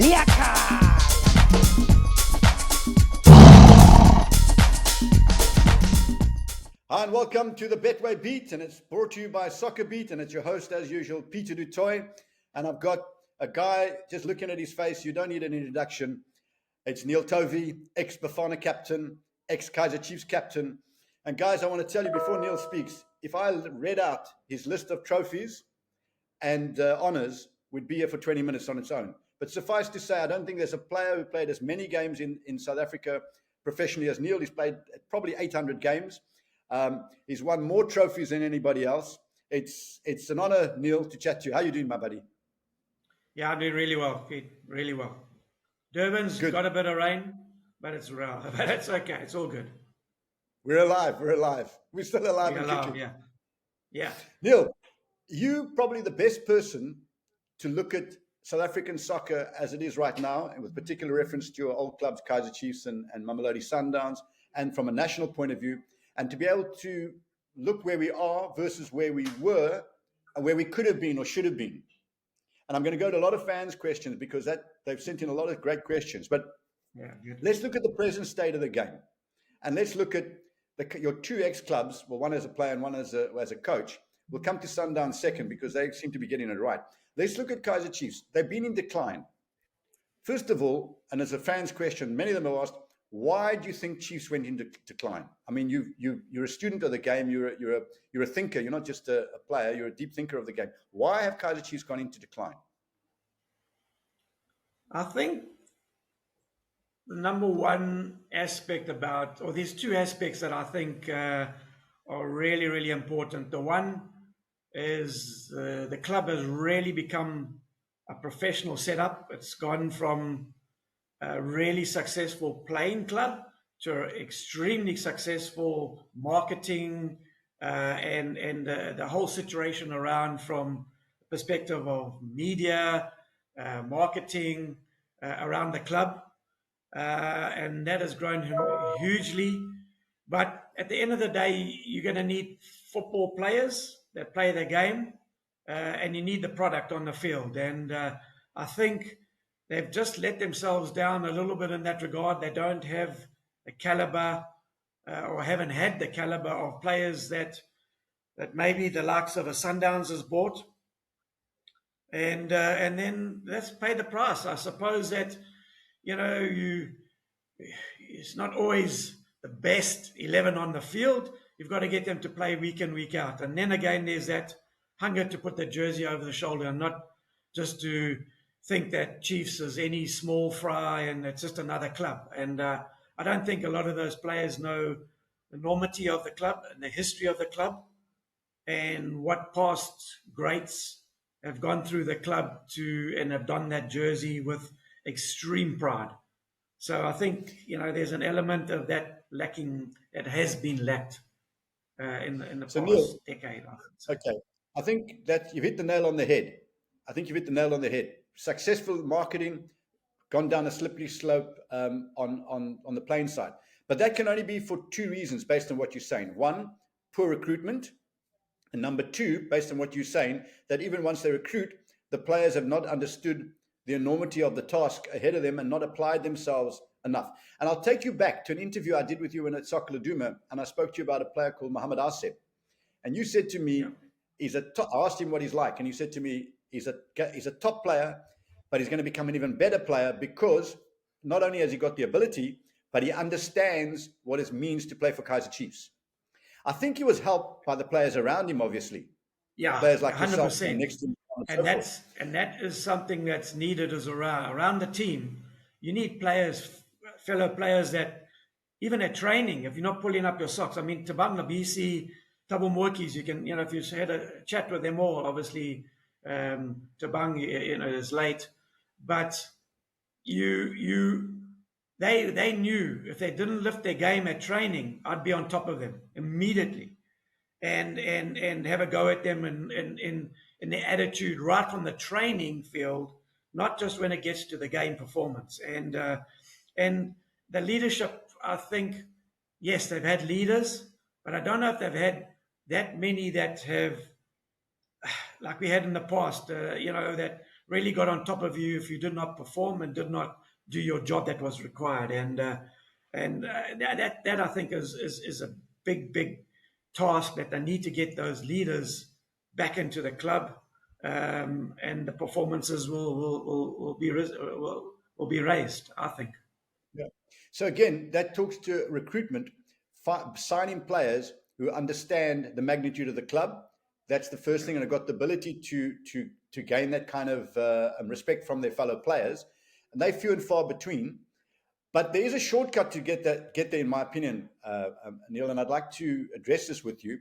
Hi and welcome to the Betway Beat, and it's brought to you by SoccerBeat, and it's your host as usual, Peter du Toit, and I've got a guy, just looking at his face, you don't need an introduction. It's Neil Tovey, ex-Bafana captain, ex-Kaizer Chiefs captain, and guys, I want to tell you before Neil speaks, if I read out his list of trophies and honours, we'd be here for 20 minutes on its own. But suffice to say, I don't think there's a player who played as many games in South Africa professionally as Neil. He's played probably 800 games. He's won more trophies than anybody else. It's an honor, Neil, to chat to you. How are you doing, my buddy? Yeah, I'm doing really well, Pete. Really well. Durban's got a bit of rain, but it's real. But it's okay. It's all good. We're alive. We're still alive. We're alive, yeah. Neil, you probably the best person to look at South African soccer as it is right now, and with particular reference to your old clubs, Kaizer Chiefs and Mamelodi Sundowns, and from a national point of view, and to be able to look where we are versus where we were and where we could have been or should have been. And I'm going to go to a lot of fans' questions because they've sent in a lot of great questions. But let's look at the present state of the game. And let's look at your two ex-clubs, well, one as a player and one as a coach. We'll come to Sundowns second because they seem to be getting it right. Let's look at Kaizer Chiefs. They've been in decline. First of all, and as a fan's question, many of them have asked, why do you think Chiefs went into decline? I mean, you're a student of the game. You're a thinker. You're not just a player. You're a deep thinker of the game. Why have Kaizer Chiefs gone into decline? I think the number one aspect there's two aspects that I think are really, really important. The one is the club has really become a professional setup. It's gone from a really successful playing club to extremely successful marketing and the whole situation around from the perspective of media, marketing around the club. And that has grown hugely. But at the end of the day, you're going to need football players that play the game and you need the product on the field. And I think they've just let themselves down a little bit in that regard. They don't have the calibre or haven't had the calibre of players that maybe the likes of a Sundowns has bought. And then let's pay the price. I suppose that, it's not always the best 11 on the field. You've got to get them to play week in, week out. And then again, there's that hunger to put the jersey over the shoulder and not just to think that Chiefs is any small fry and it's just another club. And I don't think a lot of those players know the enormity of the club and the history of the club and what past greats have gone through the club and have done that jersey with extreme pride. So I think, there's an element of that lacking, that has been lacked in the past decade. Okay. I think that you've hit the nail on the head. Successful marketing, gone down a slippery slope on the playing side. But that can only be for two reasons based on what you're saying. One, poor recruitment. And number two, based on what you're saying, that even once they recruit, the players have not understood the enormity of the task ahead of them and not applied themselves enough. And I'll take you back to an interview I did with you at Soccer Laduma, and I spoke to you about a player called Mohamed Aseb. And you said to me, I asked him what he's like, and he said to me, he's a top player, but he's going to become an even better player because not only has he got the ability, but he understands what it means to play for Kaizer Chiefs. I think he was helped by the players around him, obviously. Yeah, players like 100%. Next to him and that is something that's needed as around the team. You need fellow players that even at training, if you're not pulling up your socks. I mean, Tabang, Labisi, Thabo Moekis, you can, if you had a chat with them all, obviously Tabang, is late, but they knew if they didn't lift their game at training, I'd be on top of them immediately, and have a go at them in their attitude right from the training field, not just when it gets to the game performance. And the leadership, I think, yes, they've had leaders, but I don't know if they've had that many that have, like we had in the past, that really got on top of you if you did not perform and did not do your job that was required. That I think is a big task, that they need to get those leaders back into the club, and the performances will be raised, I think. Yeah. So again, that talks to recruitment, signing players who understand the magnitude of the club. That's the first thing, and have got the ability to gain that kind of respect from their fellow players, and they're few and far between. But there is a shortcut to get there, in my opinion, Neil, and I'd like to address this with you.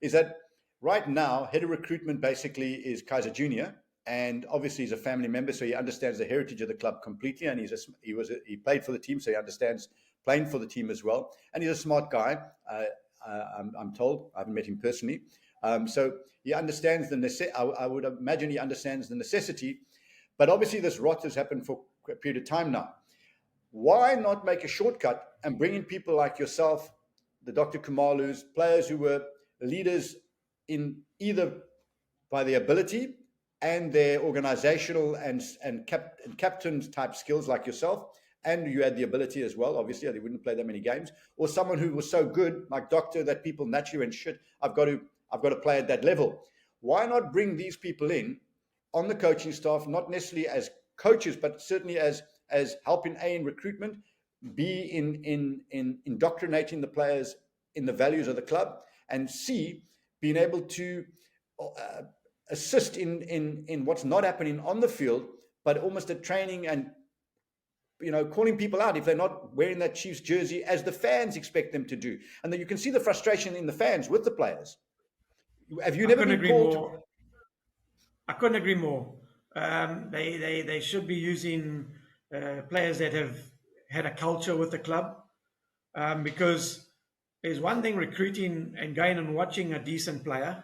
Is that right now, head of recruitment basically is Kaizer Jr., and obviously he's a family member, so he understands the heritage of the club completely, and he played for the team, so he understands playing for the team as well. And he's a smart guy, I'm told. I haven't met him personally. So he understands I would imagine he understands the necessity, but obviously this rot has happened for a period of time now. Why not make a shortcut and bring in people like yourself, the Dr. Kumalus, players who were leaders in either by their ability and their organizational and captain's type skills like yourself, and you had the ability as well, obviously, they wouldn't play that many games, or someone who was so good, like Doctor, that people naturally went, shit, I've got to play at that level. Why not bring these people in on the coaching staff, not necessarily as coaches, but certainly as helping in recruitment, B in indoctrinating the players in the values of the club, and C, being able to assist in what's not happening on the field, but almost a training and calling people out if they're not wearing that Chiefs jersey as the fans expect them to do, and then you can see the frustration in the fans with the players. Have you never been called? I couldn't agree more. They should be using players that have had a culture with the club, because there's one thing recruiting and going and watching a decent player,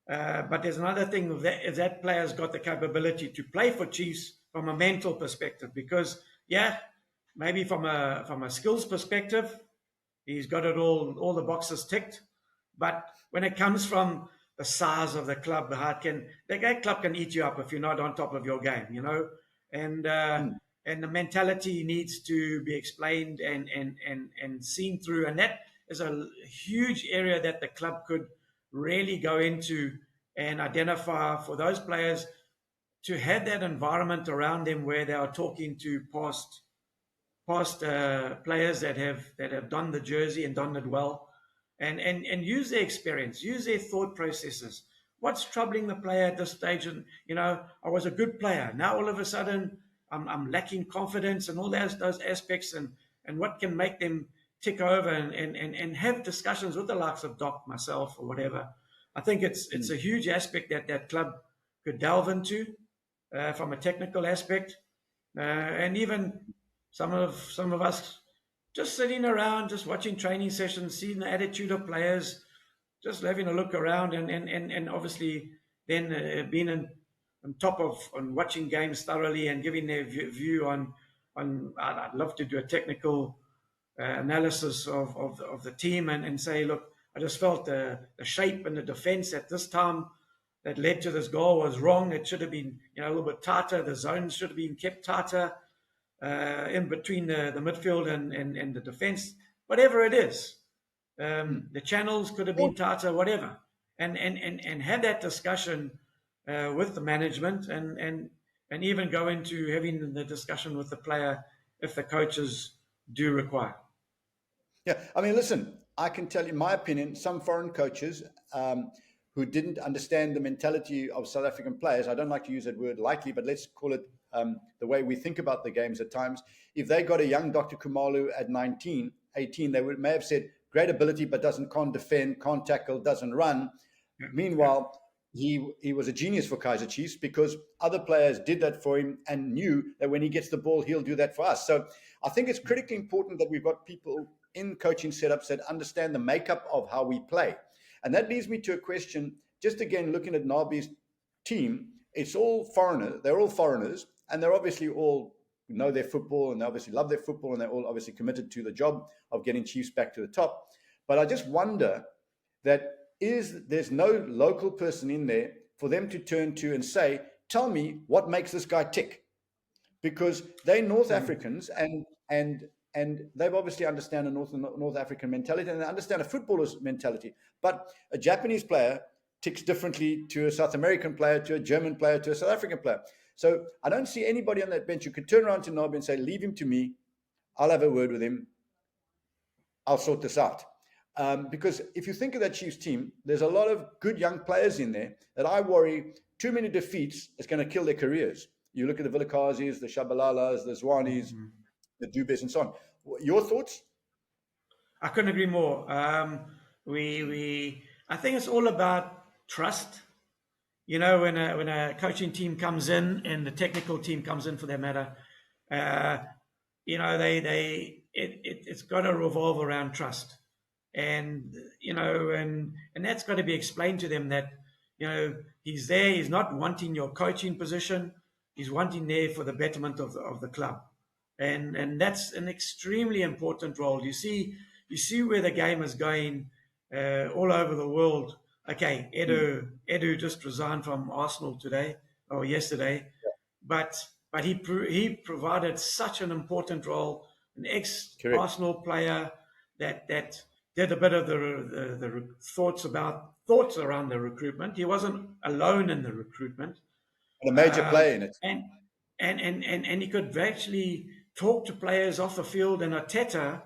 but there's another thing if that player's got the capability to play for Chiefs from a mental perspective. Because maybe from a skills perspective, he's got it all the boxes ticked, but when it comes from the size of the club, that club can eat you up if you're not on top of your game, and the mentality needs to be explained and seen through, and that is a huge area that the club could really go into and identify for those players to have that environment around them where they are talking to past players that have done the jersey and done it well, and use their experience, use their thought processes. What's troubling the player at this stage? And I was a good player. Now all of a sudden I'm lacking confidence and all those aspects, and what can make them tick over and have discussions with the likes of Doc, myself, or whatever. I think it's a huge aspect that club could delve into from a technical aspect, and even some of us just sitting around, just watching training sessions, seeing the attitude of players, just having a look around, and obviously then being on top of watching games thoroughly and giving their view on. I'd love to do a technical analysis of the team and say, look, I just felt the shape and the defense at this time that led to this goal was wrong. It should have been a little bit tighter. The zones should have been kept tighter in between the midfield and the defense, whatever it is. The channels could have been tighter, whatever, and have that discussion with the management, and even go into having the discussion with the player if the coaches do require. Yeah, I mean, listen, I can tell you my opinion. Some foreign coaches who didn't understand the mentality of South African players, I don't like to use that word lightly, but let's call it the way we think about the games at times. If they got a young Dr. Kumalu at 19, 18, they may have said, great ability, but can't defend, can't tackle, doesn't run. Yeah. Meanwhile, he was a genius for Kaizer Chiefs because other players did that for him and knew that when he gets the ball, he'll do that for us. So I think it's critically important that we've got people in coaching setups that understand the makeup of how we play. And that leads me to a question, just again, looking at Nabi's team, it's all foreigners. They're all foreigners, and they're obviously all know their football, and they obviously love their football, and they're all obviously committed to the job of getting Chiefs back to the top. But I just wonder that there's no local person in there for them to turn to and say, tell me what makes this guy tick, because they're North Africans and they've obviously understand a North African mentality, and they understand a footballer's mentality. But a Japanese player ticks differently to a South American player, to a German player, to a South African player. So I don't see anybody on that bench who could turn around to Nabi and say, leave him to me. I'll have a word with him. I'll sort this out. Because if you think of that Chiefs team, there's a lot of good young players in there that I worry too many defeats is going to kill their careers. You look at the Vilakazis, the Shabalalas, the Zwanis, the Dubes, and so on. Your thoughts? I couldn't agree more. I think it's all about trust. You know, when a coaching team comes in and the technical team comes in, for that matter, you know, it's got to revolve around trust, and you know, and that's got to be explained to them that, you know, he's there. He's not wanting your coaching position. He's wanting there for the betterment of the club, and that's an extremely important role. You see where the game is going all over the world. Okay, Edu just resigned from Arsenal today or yesterday, but he provided such an important role, an ex-Arsenal player that did a bit of the thoughts around the recruitment. He wasn't alone in the recruitment. And a major player in it. And he could actually talk to players off the field, and Arteta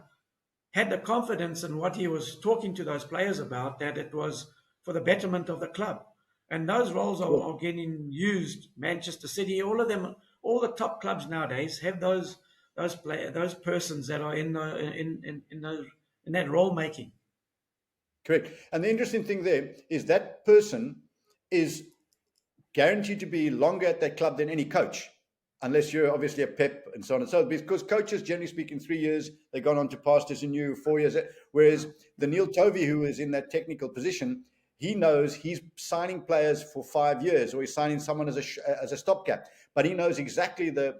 had the confidence in what he was talking to those players about, that it was for the betterment of the club. And those roles are getting used. Manchester City, all of them, all the top clubs nowadays have those persons that are in that role making. Correct. And the interesting thing there is that person is guaranteed to be longer at that club than any coach, unless you're obviously a Pep and so on and so on. Because coaches, generally speaking, 3 years, they've gone on to pastors and you 4 years. Whereas the Neil Tovey, who is in that technical position, he knows he's signing players for 5 years, or he's signing someone as a stopgap. But he knows exactly the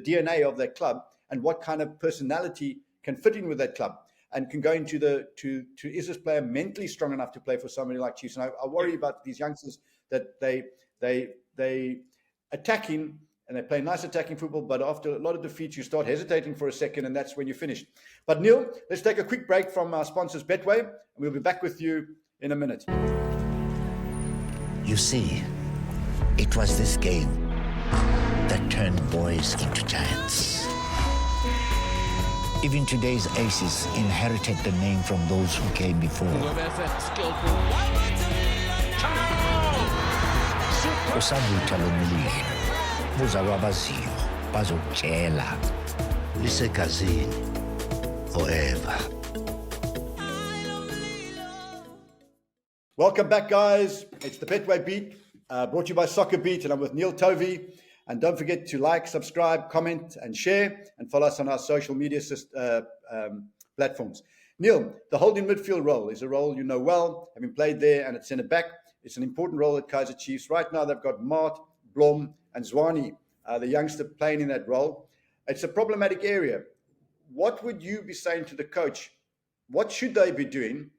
DNA of that club and what kind of personality can fit in with that club, and can go into is this player mentally strong enough to play for somebody like Chiefs? And I worry about these youngsters that they attacking and they play nice attacking football, but after a lot of defeats, you start hesitating for a second, and that's when you're finished. But Neil, let's take a quick break from our sponsors, Betway, and we'll be back with you in a minute. You see, it was this game that turned boys into giants. Even today's aces inherited the name from those who came before. Kusabutha lomlilo, buzalwa abaziyo, bazokutshela, lisegazini forever. Welcome back, guys. It's the Betway Beat, brought to you by SoccerBeat, and I'm with Neil Tovey. And don't forget to like, subscribe, comment, and share, and follow us on our social media platforms. Neil, the holding midfield role is a role you know well, having played there, and at centre back. It's an important role at Kaizer Chiefs. Right now, they've got Mart, Blom, and Zwani, the youngster, playing in that role. It's a problematic area. What would you be saying to the coach? What should they be doing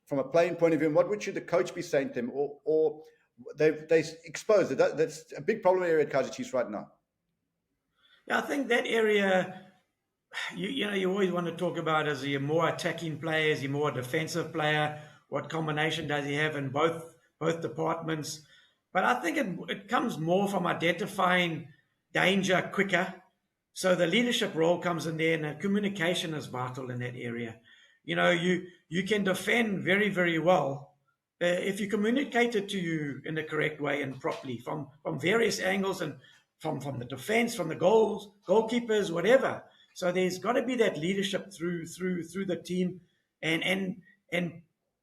from a playing point of view? And what should the coach be saying to them? Or they exposed it. That's a big problem area at Kaizer Chiefs right now. Yeah, I think that area, you always want to talk about, is he a more attacking player? Is he more a defensive player? What combination does he have in both departments? But I think it comes more from identifying danger quicker. So the leadership role comes in there, and the communication is vital in that area. You know, you can defend very, very well if you communicate it to you in the correct way and properly from various angles, and from the defense, from the goalkeepers, whatever. So there's got to be that leadership through the team, and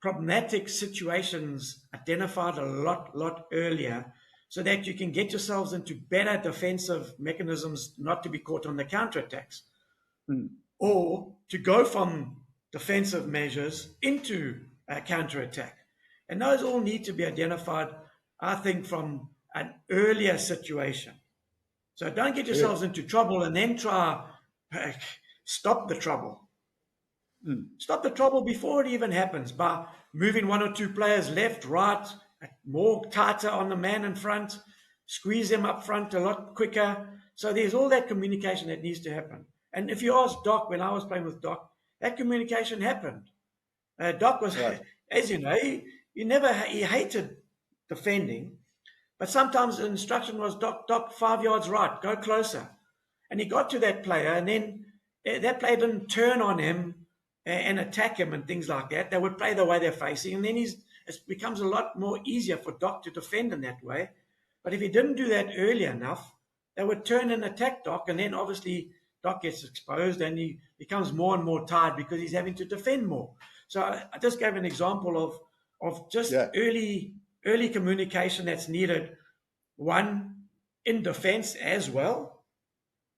problematic situations identified a lot earlier, so that you can get yourselves into better defensive mechanisms, not to be caught on the counterattacks, or to go from defensive measures into a counterattack. And those all need to be identified, I think, from an earlier situation. So don't get yourselves into trouble and then try stop the trouble. Stop the trouble before it even happens by moving one or two players left, right, more tighter on the man in front, squeeze them up front a lot quicker. So there's all that communication that needs to happen. And if you ask Doc, when I was playing with Doc, that communication happened. Doc was, Right. as you know, he hated defending, but sometimes the instruction was, Doc, 5 yards right, go closer. And he got to that player, and then that player didn't turn on him and attack him and things like that. They would play the way they're facing, and then it becomes a lot more easier for Doc to defend in that way. But if he didn't do that early enough, they would turn and attack Doc, and then obviously Doc gets exposed and he becomes more and more tired because he's having to defend more. So I just gave an example of just early communication that's needed, one, in defense as well,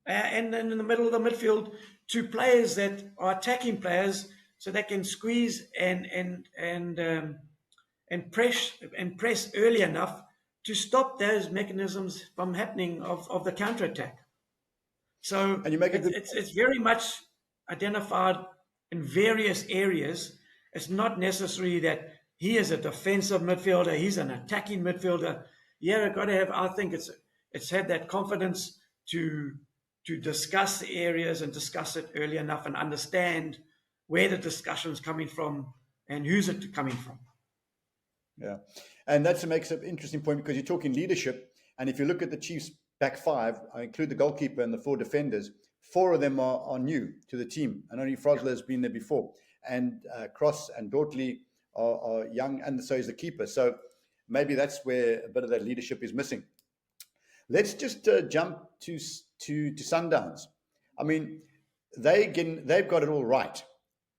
and then in the middle of the midfield, to players that are attacking players so they can squeeze and press early enough to stop those mechanisms from happening of the counterattack. So And you make it's very much identified in various areas. It's not necessary that he is a defensive midfielder, he's an attacking midfielder. Yeah, I've got to have, I think it's had that confidence to discuss the areas and discuss it early enough and understand where the discussion's coming from and who's it coming from. Yeah. And that makes an interesting point because you're talking leadership. And if you look at the Chiefs back five, I include the goalkeeper and the 4 defenders, 4 of them are new to the team. And only Frosler has been there before. And Cross and Dortley are young, and so is the keeper. So maybe that's where a bit of that leadership is missing. Let's just jump to Sundowns. I mean, they've got it all right.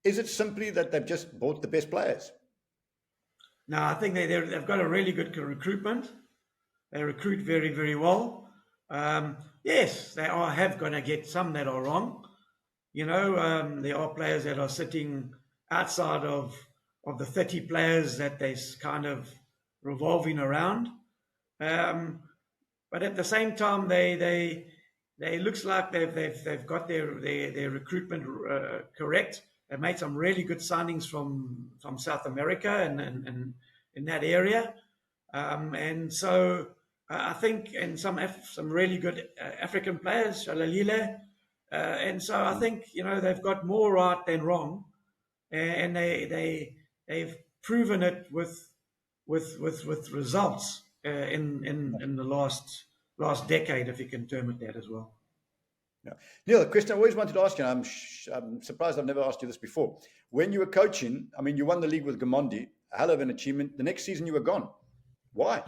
Is it simply that they've just bought the best players? No, I think they've got a really good recruitment. They recruit very, very well. Yes, they have going to get some that are wrong. You know, there are players that are sitting outside of the 30 players that they're kind of revolving around. But at the same time, they looks like they've got their recruitment correct. They've made some really good signings from South America and in that area, and so I think, and some really good African players, Shalalile, and so I think, you know, they've got more right than wrong, and they've proven it with results in the last decade, if you can term it that as well. Yeah. Neil, a question I always wanted to ask you, and I'm surprised I've never asked you this before. When you were coaching, I mean, you won the league with Gamondi, a hell of an achievement. The next season you were gone. Why?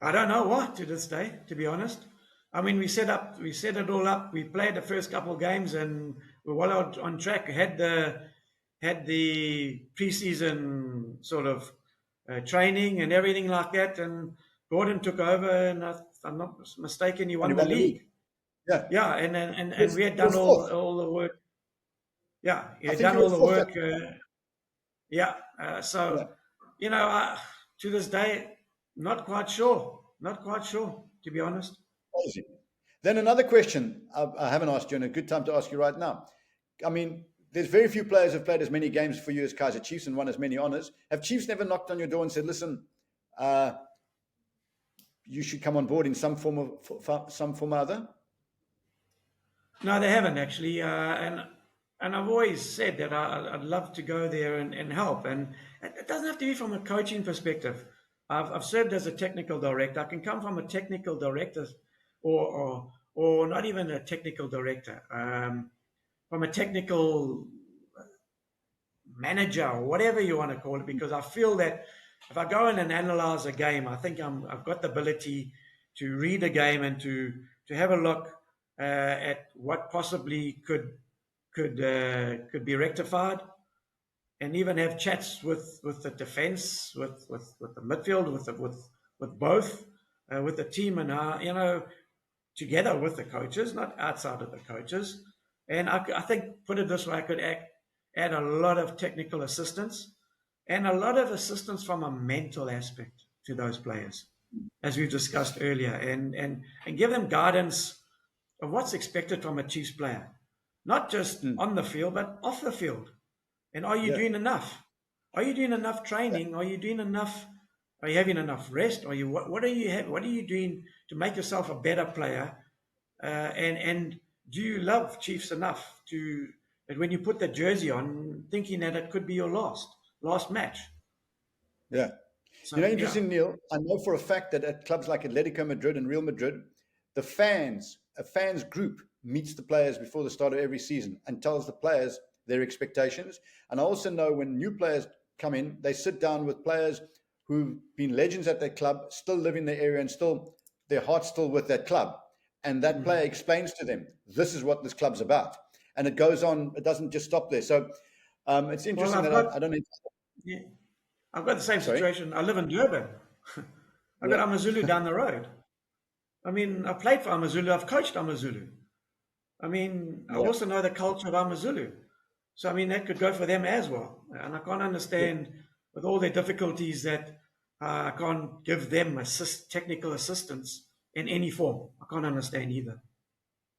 I don't know why to this day, to be honest. I mean, we set it all up. We played the first couple of games and we're well on track. We had the preseason sort of training and everything like that. And Gordon took over, and if I'm not mistaken, he won the league. Yeah, and we had done all the work. Yeah, he had done all the work. You know, to this day, not quite sure, to be honest. Then another question I haven't asked you, and a good time to ask you right now. I mean, there's very few players who've played as many games for you as Kaizer Chiefs and won as many honors. Have Chiefs never knocked on your door and said, listen, you should come on board in some form or other? No, they haven't actually, and I've always said that I'd love to go there and help, and it doesn't have to be from a coaching perspective. I've served as a technical director. I can come from a technical director, or not even a technical director, from a technical manager or whatever you want to call it, because I feel that if I go in and analyze a game, I think I've got the ability to read a game and to have a look at what possibly could be rectified, and even have chats with the defense, with the midfield, with both, with the team, and you know, together with the coaches, not outside of the coaches. And I think, put it this way, I could add a lot of technical assistance and a lot of assistance from a mental aspect to those players, as we've discussed earlier, and give them guidance of what's expected from a Chiefs player, not just on the field, but off the field. And are you doing enough? Are you doing enough training? Are you doing enough Are you having enough rest? Are you what are you what are you doing to make yourself a better player? And do you love Chiefs enough to that when you put the jersey on, thinking that it could be your last match? Yeah. So You know, yeah, interesting, Neil. I know for a fact that at clubs like Atletico Madrid and Real Madrid, the fans, a fans group meets the players before the start of every season and tells the players their expectations. And I also know when new players come in, they sit down with players who've been legends at their club, still live in the area and still their heart's still with that club. And that player explains to them, this is what this club's about. And it goes on, it doesn't just stop there. So it's well, interesting that I don't know. yeah, I've got the same Sorry? situation. I live in Durban. I've got Yeah. Amazulu down the road. I mean, I played for Amazulu. I've coached Amazulu. I mean, I Yeah. also know the culture of Amazulu. So, I mean, that could go for them as well. And I can't understand, with all their difficulties, that I can't give them technical assistance in any form. I can't understand either.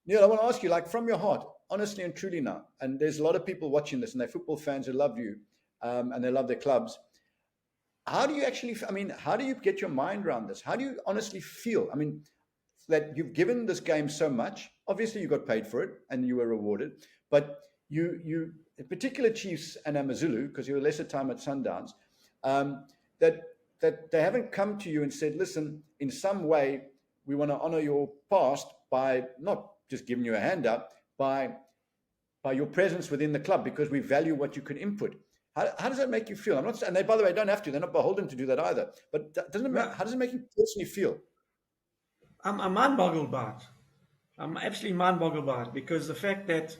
Neil, I want to ask you, like, from your heart, honestly and truly now, and there's a lot of people watching this and they're football fans who love you and they love their clubs. How do you actually, I mean, how do you get your mind around this? How do you honestly feel? I mean, that you've given this game so much. Obviously, you got paid for it and you were rewarded, but you in particular Chiefs and Amazulu, because you were lesser time at Sundowns, that they haven't come to you and said, listen, in some way, we want to honor your past by not just giving you a handout, by your presence within the club, because we value what you can input. How does that make you feel? I'm not, and they, by the way, don't have to. They're not beholden to do that either. But how does it make you personally feel? I'm mind-boggled by it. I'm absolutely mind-boggled by it, because the fact that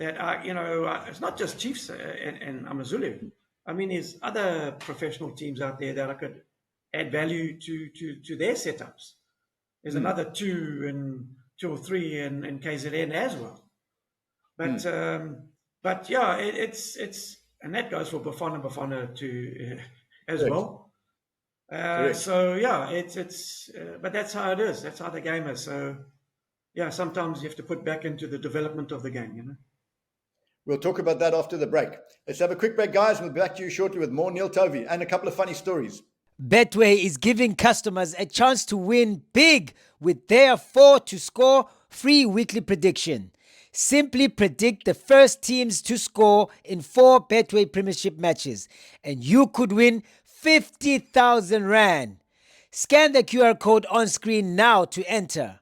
it's not just Chiefs and Amazulu. I mean, there's other professional teams out there that I could add value to their setups. There's another two or three in KZN as well. But yeah, it's and that goes for Bafana Bafana too as well. So yeah, it's but that's how it is. That's how the game is. So yeah, sometimes you have to put back into the development of the game, you know. We'll talk about that after the break. Let's have a quick break, guys. We'll be back to you shortly with more Neil Tovey and a couple of funny stories. Betway is giving customers a chance to win big with their 4 to score free weekly prediction. Simply predict the first teams to score in 4 Betway Premiership matches, and you could win 50,000 Rand. Scan the QR code on screen now to enter.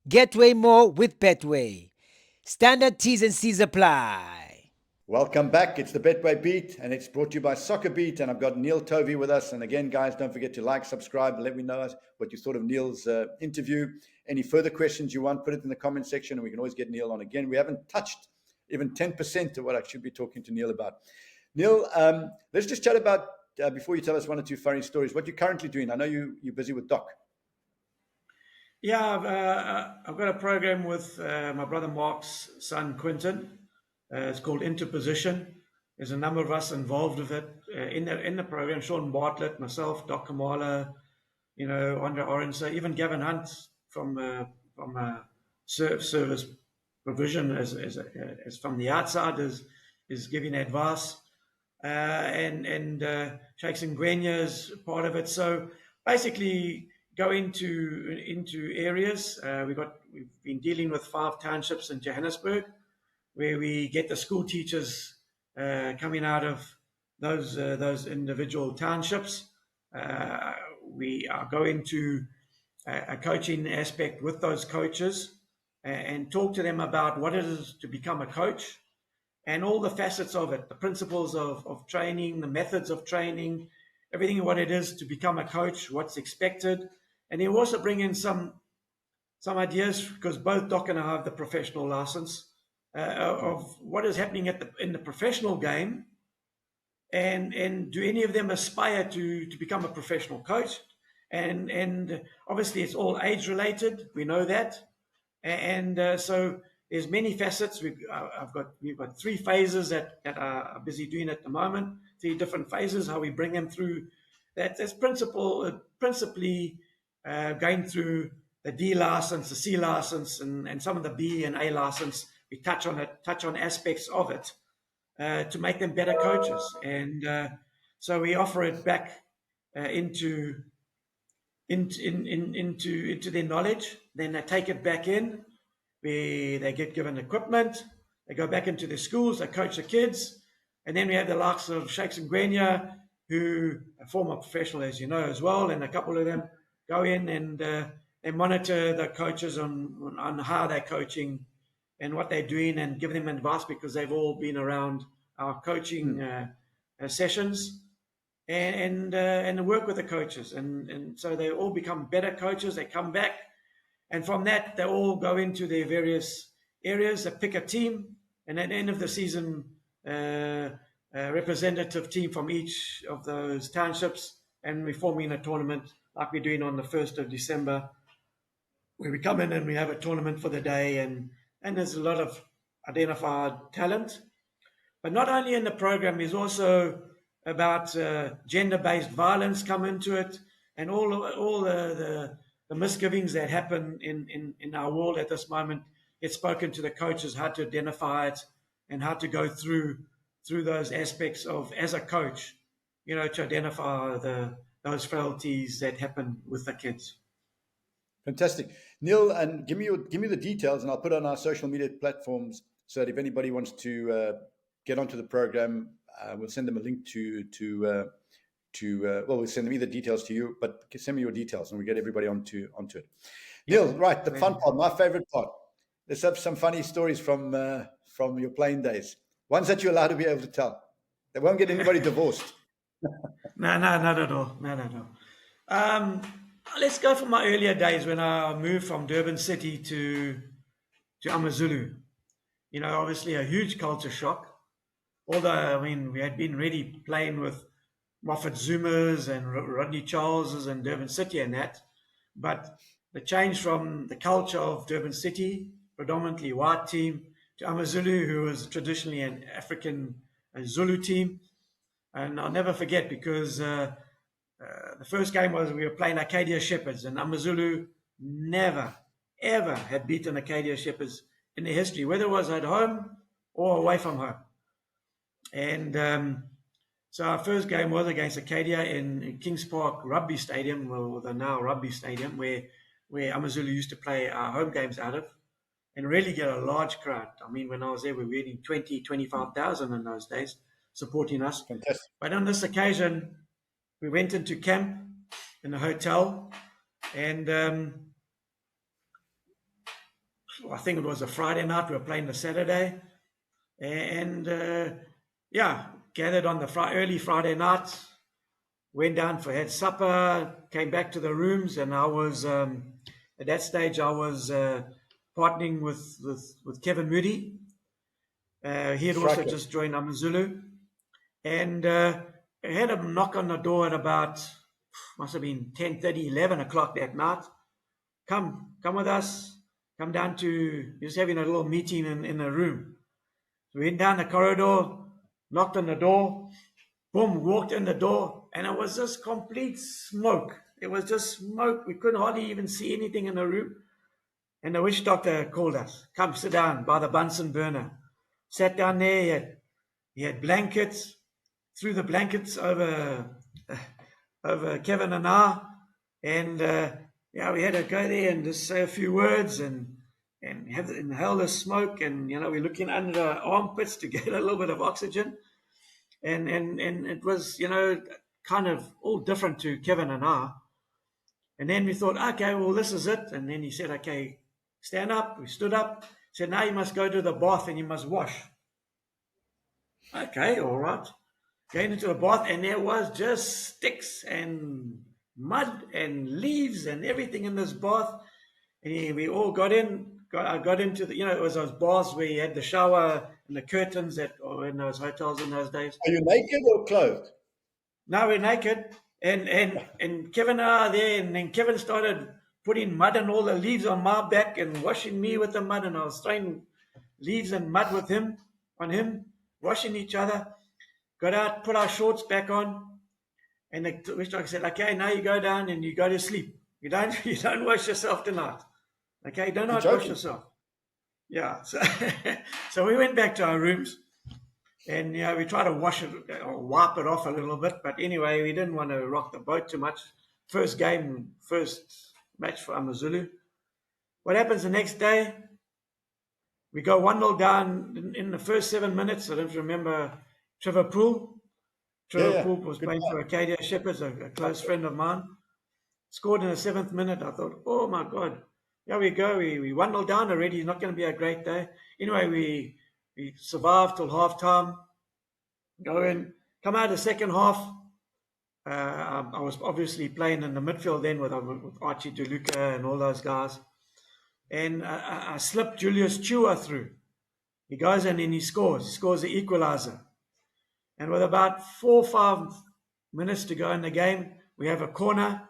Get way more with Betway. Standard T's and C's apply. Welcome back. It's the Betway Beat, and it's brought to you by SoccerBeat. And I've got Neil Tovey with us. And again, guys, don't forget to like, subscribe, and let me know what you thought of Neil's interview. Any further questions you want, put it in the comment section, and we can always get Neil on again. We haven't touched even 10% of what I should be talking to Neil about. Neil, let's just chat about, before you tell us one or two funny stories, what you're currently doing. I know you're busy with Doc. Yeah, I've got a program with my brother Mark's son Quinton. It's called Interposition. There's a number of us involved with it in the program. Sean Bartlett, myself, Doc Kamala, Andre Orange, even Gavin Hunt from service provision as from the outside is giving advice, and Shakes and Gwenya is part of it. So basically, go into areas. We've been dealing with 5 townships in Johannesburg, where we get the school teachers coming out of those individual townships. We are going to a coaching aspect with those coaches and talk to them about what it is to become a coach and all the facets of it, the principles of training, the methods of training, everything what it is to become a coach, what's expected. And then we'll also bring in some ideas, because both Doc and I have the professional license, of what is happening in the professional game, and do any of them aspire to become a professional coach? And obviously it's all age related. We know that, and so there's many facets. We've got 3 phases that are busy doing at the moment. 3 different phases. How we bring them through that. That's principally going through the D license, the C license, and some of the B and A license. We touch on aspects of it to make them better coaches, and so we offer it back into into their knowledge. Then they take it back in, where they get given equipment. They go back into their schools. They coach the kids, and then we have the likes of Shakes and Gwenya, who are former professional, as you know, as well, and a couple of them go in and they monitor the coaches on how they're coaching and what they're doing, and give them advice, because they've all been around our coaching sessions and work with the coaches. And so they all become better coaches. They come back, and from that, they all go into their various areas. They pick a team, and at the end of the season, a representative team from each of those townships, and we're forming a tournament like we're doing on the 1st of December, where we come in and we have a tournament for the day, and there's a lot of identified talent. But not only in the program, there's also about gender-based violence come into it, and all the misgivings that happen in our world at this moment get spoken to the coaches, how to identify it and how to go through those aspects of, as a coach, to identify those frailties that happen with the kids. Fantastic. Neil, and give me the details, and I'll put it on our social media platforms so that if anybody wants to get onto the program, we'll send them a link we'll send them either details to you, but send me your details and we get everybody onto it. Neil, right, the fun part, my favorite part. Let's have some funny stories from your playing days. Ones that you're allowed to be able to tell. They won't get anybody divorced. No, not at all. Let's go from my earlier days when I moved from Durban City to AmaZulu. Obviously a huge culture shock. Although, we had been really playing with Moffat Zumas and Rodney Charleses and Durban City and that. But the change from the culture of Durban City, predominantly white team, to AmaZulu, who was traditionally an African Zulu team. And I'll never forget, because the first game was we were playing Acadia Shepherds, and AmaZulu never, ever had beaten Acadia Shepherds in their history, whether it was at home or away from home. And so our first game was against Acadia in Kings Park Rugby Stadium, or the now Rugby Stadium, where AmaZulu used to play our home games out of, and really get a large crowd. When I was there, we were getting 20, 25,000 in those days supporting us. Fantastic. But on this occasion, we went into camp in a hotel, and I think it was a Friday night. We were playing the Saturday, and gathered on the early Friday night, went down had supper, came back to the rooms, and I was at that stage I was partnering with Kevin Moody. He had also just joined AmaZulu, and I had a knock on the door at about, must have been 10:30, 11 o'clock that night. Come with us. Come down to, just having a little meeting in a room. So we went down the corridor, knocked on the door, boom, walked in the door, and it was just complete smoke. It was just smoke. We couldn't hardly even see anything in the room. And the witch doctor called us. Come sit down by the Bunsen burner. Sat down there. He had blankets. Threw the blankets over Kevin and I. And we had to go there and just say a few words and inhale the smoke. And, we're looking under the armpits to get a little bit of oxygen. And it was, kind of all different to Kevin and I. And then we thought, okay, well, this is it. And then he said, okay, stand up. We stood up. He said, now you must go to the bath and you must wash. Okay, all right. Going into the bath, and there was just sticks and mud and leaves and everything in this bath. And we all got in. I got into the, it was those baths where you had the shower and the curtains that were in those hotels in those days. Are you naked or clothed? No, we're naked. And Kevin and I are there, and then Kevin started putting mud and all the leaves on my back and washing me with the mud, and I was throwing leaves and mud with him, washing each other. Got out, put our shorts back on, and the witch doctor said, okay, now you go down and you go to sleep. You don't wash yourself tonight. Okay, do not wash yourself. Yeah, so we went back to our rooms, and we tried to wash it or wipe it off a little bit, but anyway, we didn't want to rock the boat too much. first match for AmaZulu. What happens the next day? We go 1-0 down in the first 7 minutes. I don't remember Trevor Poole. Trevor Poole was playing for Acadia Shepherds, a close friend of mine. Scored in the 7th minute. I thought, oh my God, here we go. We 1-0 down already. It's not going to be a great day. Anyway, we survived till half-time. Go in, come out of the second half. I was obviously playing in the midfield then with Archie DeLuca and all those guys. And I slipped Julius Chua through. He goes in and he scores. He scores the equalizer. And with about 4 or 5 minutes to go in the game, we have a corner.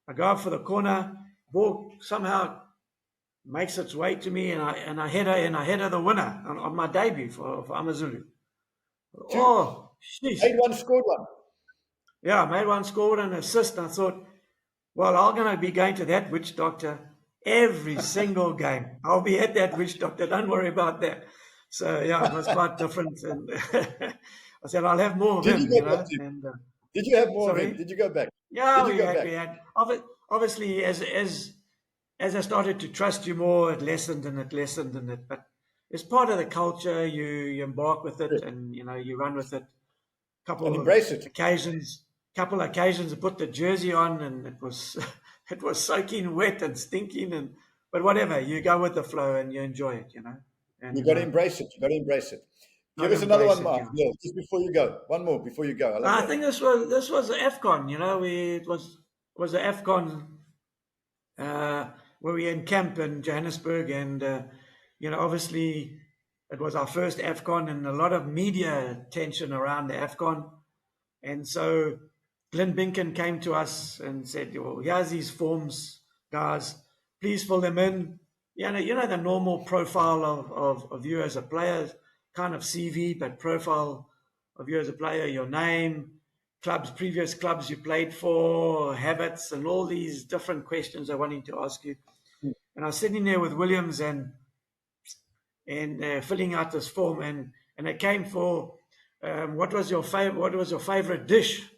I go up for the corner. Ball somehow makes its way to me, and I header the winner on my debut for AmaZulu. Oh, sheesh. Made one, scored one. Yeah, made one, scored an assist. And I thought, well, I'm going to be going to that witch doctor every single game. I'll be at that witch doctor. Don't worry about that. So, yeah, it was quite different. And I said, I'll have more of him. Did you have more of him? Did you go back? Yeah, we had. Obviously, as I started to trust you more, it lessened. But it's part of the culture. You embark with it, and you run with it. Embrace it. Couple occasions, I put the jersey on, and it was soaking wet and stinking, but whatever. You go with the flow and you enjoy it. And you've got to embrace it. Give us another one, Mark. Yeah, just before you go. One more before you go. I think this was the AFCON. It was the AFCON where we in camp in Johannesburg, and obviously it was our first AFCON, and a lot of media attention around the AFCON. And so Glenn Binken came to us and said, well, here's these forms, guys. Please fill them in. The normal profile of you as a player, kind of CV, but profile of you as a player, your name, previous clubs you played for, habits, and all these different questions I wanted to ask you. And I was sitting there with Williams and filling out this form, and it came for what was your favorite dish?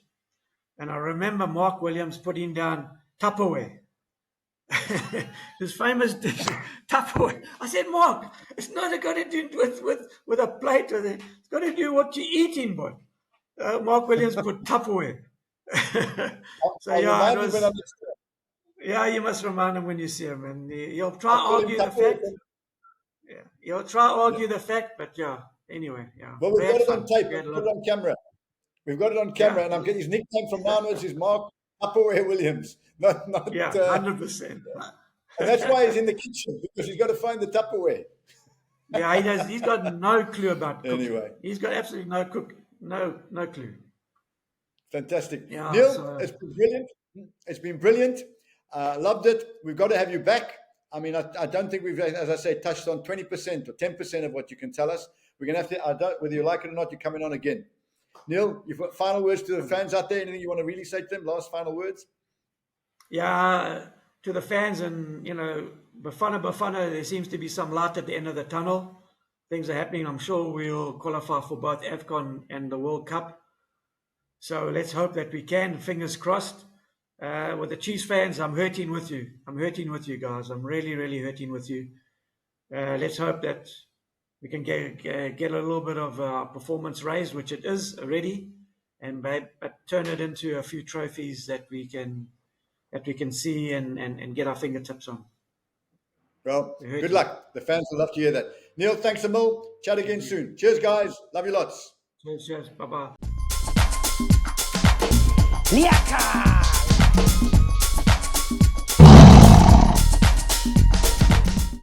And I remember Mark Williams putting down Tupperware. His famous dish, Tupperware. I said, Mark, it's not got to do with a plate. It's got to do what you're eating, boy. Mark Williams put Tupperware. So you must remind him when you see him, and you'll try to argue the fact. Yeah, you'll try to argue the fact, but anyway, Well, we've got it on tape. We've got it on camera. We've got it on camera, and I'm getting his nickname from now onwards is Mark Tupperware Williams. Not 100%. And that's why he's in the kitchen, because he's got to find the Tupperware. Yeah, he does. He's got no clue about cooking. Anyway, he's got absolutely no clue. Fantastic. Neil, it's been brilliant. It's been brilliant. Loved it. We've got to have you back. I mean, I don't think we've, as I say, touched on 20% or 10% of what you can tell us. We're going to have to, whether you like it or not, you're coming on again. Neil, you've got final words to the fans out there. Anything you want to really say to them? Last final words? Yeah, to the fans, and, Bafana Bafana, there seems to be some light at the end of the tunnel. Things are happening. I'm sure we'll qualify for both AFCON and the World Cup. So let's hope that we can. Fingers crossed. With the Chiefs fans, I'm hurting with you. I'm hurting with you guys. I'm really, really hurting with you. Let's hope that we can get a little bit of performance raised, which it is already, but turn it into a few trophies that we can see and get our fingertips on. Well, good luck. The fans will love to hear that. Neil, thanks a mil. Chat again soon. Cheers, guys. Love you lots. Cheers. Bye-bye. Liaka!